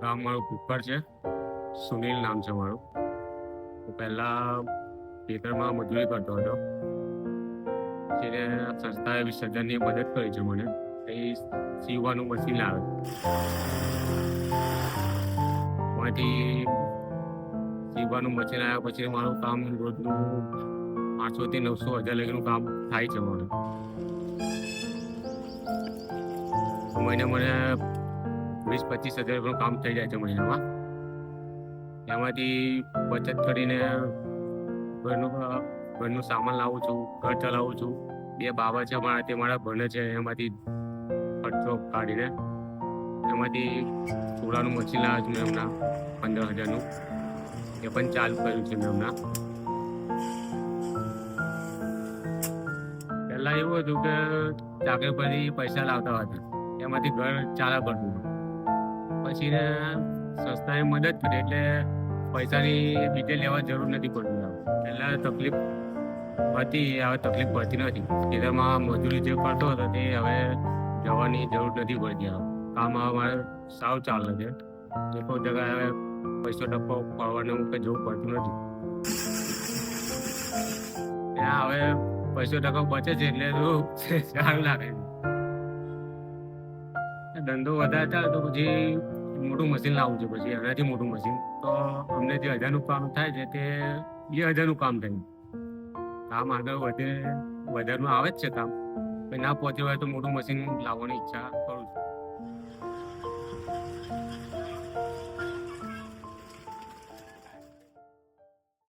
ગામ મારું કુકર છે. સુનિલ નામ છે મારું. હું પહેલા ખેતરમાં મજૂરી કરતો હતો. તેને સંસ્થાએ 20,000ની મદદ કરી છે મને. એ સીવવાનું મશીન લાવે. એમાંથી સીવવાનું મશીન આવ્યા પછી મારું કામ રોજનું 800 થી 900 હજાર લગીનું કામ થાય છે મને. મહિને મને 20-25 હજાર રૂપિયાનું કામ થઈ જાય છે મહિનામાં. એમાંથી બચત કરીને ઘરનું સામાન લાવું છું, ઘર ચલાવું છું. 2 બાબા છે મારા, તે મારા ભણે છે. એમાંથી ખર્ચો કાઢીને એમાંથી ચોળાનું મશીન લાવ્યા છું એમના 15,000નું. એ પણ ચાલુ કર્યું છે મેં હમણાં. પહેલા એવું હતું કે ચાકરી પરથી પૈસા લાવતા હતા, એમાંથી ઘર ચાલ્યા કરતું. પછી સંસ્થાએ મદદ કરી એટલે પૈસાની ડિટેલ લેવા જરૂર નથી પડતી. પહેલા તકલીફ હતી, હવે તકલીફ પડતી નથી. ખેતરમાં મજૂરી જે કરતો હતો તે હવે જવાની જરૂર નથી પડતી. હવે કામ હવે મારે સાવ ચાલે છે. કોઈ જગ્યાએ હવે પૈસો ટકો પડવાનું કંઈ જવું પડતું નથી. ત્યાં હવે પૈસો ટકો બચે છે એટલે સારું લાગે છે. ધંધો વધારે ચાલે તો પછી મોટું મશીન લાવવું છે. પછી એનાથી મોટું મશીન તો અમને જે 1,000નું કામ થાય છે તે 2,000નું કામ થાય. કામ આગળ વધારનું આવે જ છે કામ. ના પહોંચ્યું હોય તો મોટું મશીન લાવવાની ઈચ્છા કરું.